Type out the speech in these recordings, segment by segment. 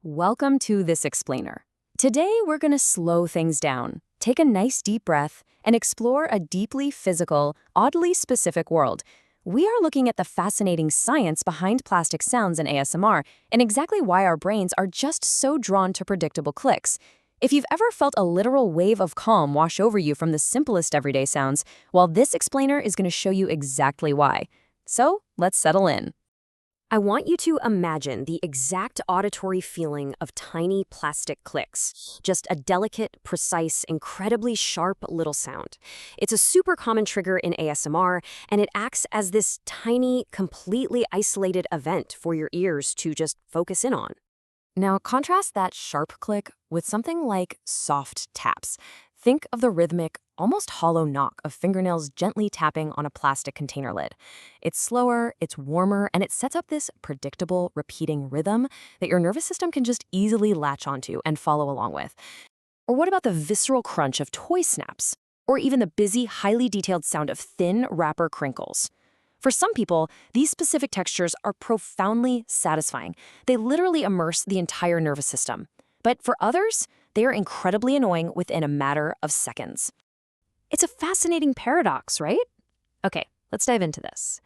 Welcome to This Explainer. Today we're going to slow things down, take a nice deep breath, and explore a deeply physical, oddly specific world. We are looking at the fascinating science behind plastic sounds in ASMR and exactly why our brains are just so drawn to predictable clicks. If you've ever felt a literal wave of calm wash over you from the simplest everyday sounds, well, this explainer is going to show you exactly why. So let's settle in. I want you to imagine the exact auditory feeling of tiny plastic clicks. Just a delicate, precise, incredibly sharp little sound. It's a super common trigger in ASMR, and it acts as this tiny, completely isolated event for your ears to just focus in on. Now, contrast that sharp click with something like soft taps. Think of the rhythmic, almost hollow knock of fingernails gently tapping on a plastic container lid. It's slower, it's warmer, and it sets up this predictable, repeating rhythm that your nervous system can just easily latch onto and follow along with. Or what about the visceral crunch of toy snaps? Or even the busy, highly detailed sound of thin wrapper crinkles? For some people, these specific textures are profoundly satisfying. They literally immerse the entire nervous system. But for others, they are incredibly annoying within a matter of seconds. It's a fascinating paradox, right? Okay, let's dive into this.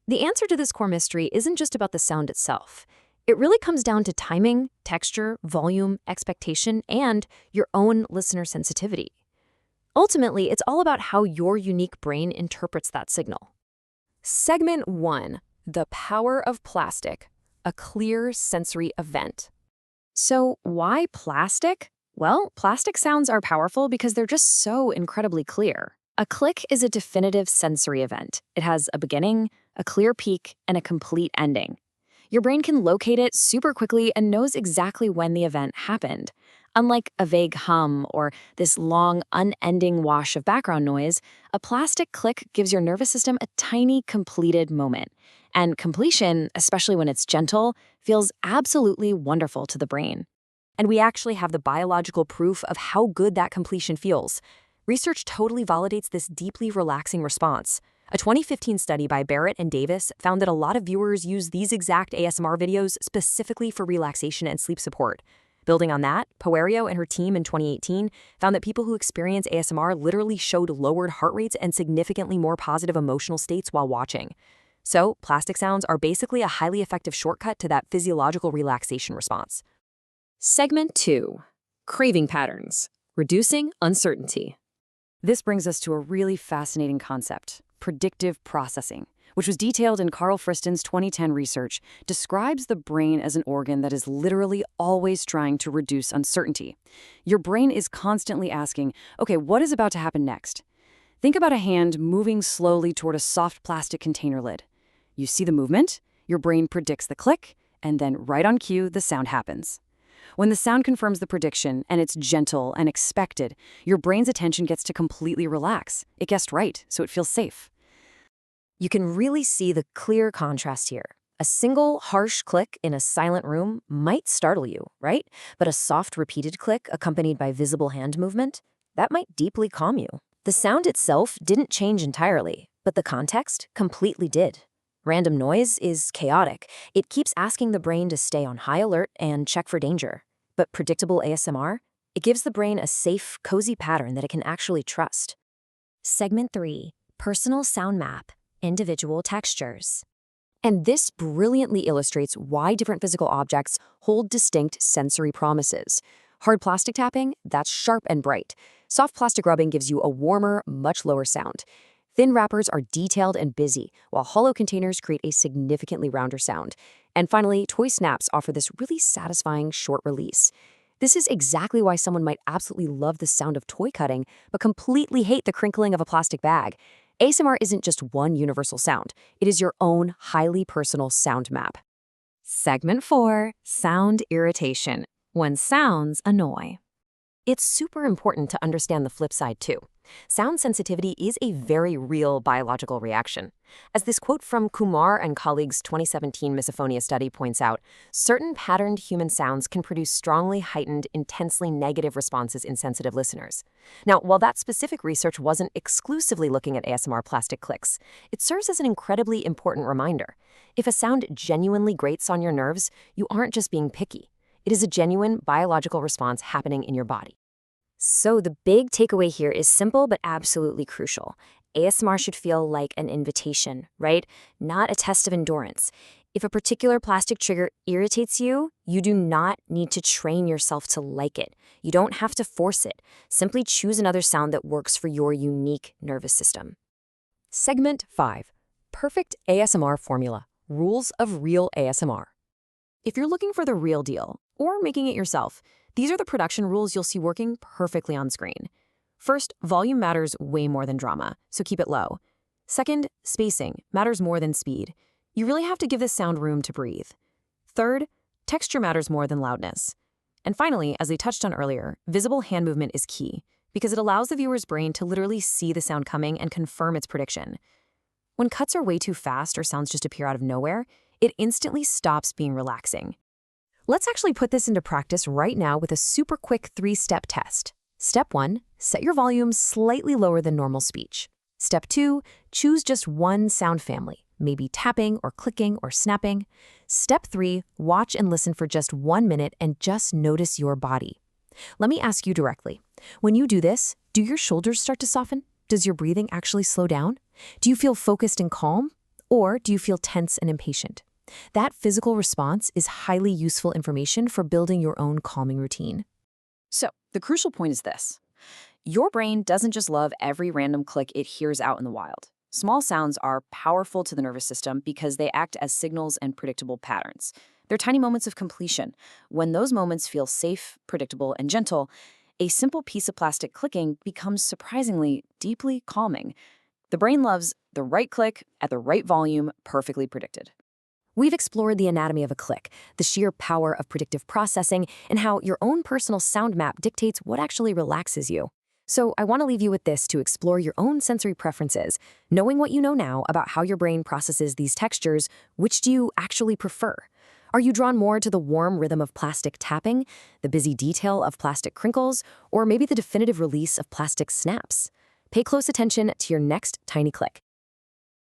The answer to this core mystery isn't just about the sound itself. It really comes down to timing, texture, volume, expectation, and your own listener sensitivity. Ultimately, it's all about how your unique brain interprets that signal. Segment 1, the power of plastic, a clear sensory event. So why plastic? Well, plastic sounds are powerful because they're just so incredibly clear. A click is a definitive sensory event. It has a beginning, a clear peak, and a complete ending. Your brain can locate it super quickly and knows exactly when the event happened. Unlike a vague hum or this long, unending wash of background noise, a plastic click gives your nervous system a tiny, completed moment. And completion, especially when it's gentle, feels absolutely wonderful to the brain. And we actually have the biological proof of how good that completion feels. Research totally validates this deeply relaxing response. A 2015 study by Barratt and Davis found that a lot of viewers use these exact ASMR videos specifically for relaxation and sleep support. Building on that, Poerio and her team in 2018 found that people who experience ASMR literally showed lowered heart rates and significantly more positive emotional states while watching. So, plastic sounds are basically a highly effective shortcut to that physiological relaxation response. Segment 2, craving patterns, reducing uncertainty. This brings us to a really fascinating concept, predictive processing, which was detailed in Carl Friston's 2010 research, describes the brain as an organ that is literally always trying to reduce uncertainty. Your brain is constantly asking, okay, what is about to happen next? Think about a hand moving slowly toward a soft plastic container lid. You see the movement, your brain predicts the click, and then right on cue, the sound happens. When the sound confirms the prediction and it's gentle and expected, your brain's attention gets to completely relax. It guessed right, so it feels safe. You can really see the clear contrast here. A single, harsh click in a silent room might startle you, right? But a soft, repeated click accompanied by visible hand movement, that might deeply calm you. The sound itself didn't change entirely, but the context completely did. Random noise is chaotic. It keeps asking the brain to stay on high alert and check for danger. But predictable ASMR, it gives the brain a safe, cozy pattern that it can actually trust. Segment 3, personal sound map, individual textures. And this brilliantly illustrates why different physical objects hold distinct sensory promises. Hard plastic tapping, that's sharp and bright. Soft plastic rubbing gives you a warmer, much lower sound. Thin wrappers are detailed and busy, while hollow containers create a significantly rounder sound. And finally, toy snaps offer this really satisfying short release. This is exactly why someone might absolutely love the sound of toy cutting, but completely hate the crinkling of a plastic bag. ASMR isn't just one universal sound. It is your own highly personal sound map. Segment 4, sound irritation, when sounds annoy. It's super important to understand the flip side too. Sound sensitivity is a very real biological reaction. As this quote from Kumar and colleagues' 2017 misophonia study points out, certain patterned human sounds can produce strongly heightened, intensely negative responses in sensitive listeners. Now, while that specific research wasn't exclusively looking at ASMR plastic clicks, it serves as an incredibly important reminder. If a sound genuinely grates on your nerves, you aren't just being picky. It is a genuine biological response happening in your body. So the big takeaway here is simple but absolutely crucial. ASMR should feel like an invitation, right? Not a test of endurance. If a particular plastic trigger irritates you, you do not need to train yourself to like it. You don't have to force it. Simply choose another sound that works for your unique nervous system. Segment 5. Perfect ASMR Formula. Rules of Real ASMR. If you're looking for the real deal, or making it yourself, these are the production rules you'll see working perfectly on screen. First, volume matters way more than drama, so keep it low. Second, spacing matters more than speed. You really have to give this sound room to breathe. Third, texture matters more than loudness. And finally, as we touched on earlier, visible hand movement is key, because it allows the viewer's brain to literally see the sound coming and confirm its prediction. When cuts are way too fast or sounds just appear out of nowhere, it instantly stops being relaxing. Let's actually put this into practice right now with a super quick 3-step test. Step 1, set your volume slightly lower than normal speech. Step 2, choose just one sound family, maybe tapping or clicking or snapping. Step 3, watch and listen for just 1 minute and just notice your body. Let me ask you directly. When you do this, do your shoulders start to soften? Does your breathing actually slow down? Do you feel focused and calm? Or do you feel tense and impatient? That physical response is highly useful information for building your own calming routine. So, the crucial point is this. Your brain doesn't just love every random click it hears out in the wild. Small sounds are powerful to the nervous system because they act as signals and predictable patterns. They're tiny moments of completion. When those moments feel safe, predictable, and gentle, a simple piece of plastic clicking becomes surprisingly deeply calming. The brain loves the right click at the right volume, perfectly predicted. We've explored the anatomy of a click, the sheer power of predictive processing, and how your own personal sound map dictates what actually relaxes you. So I want to leave you with this to explore your own sensory preferences. Knowing what you know now about how your brain processes these textures, which do you actually prefer? Are you drawn more to the warm rhythm of plastic tapping, the busy detail of plastic crinkles, or maybe the definitive release of plastic snaps? Pay close attention to your next tiny click.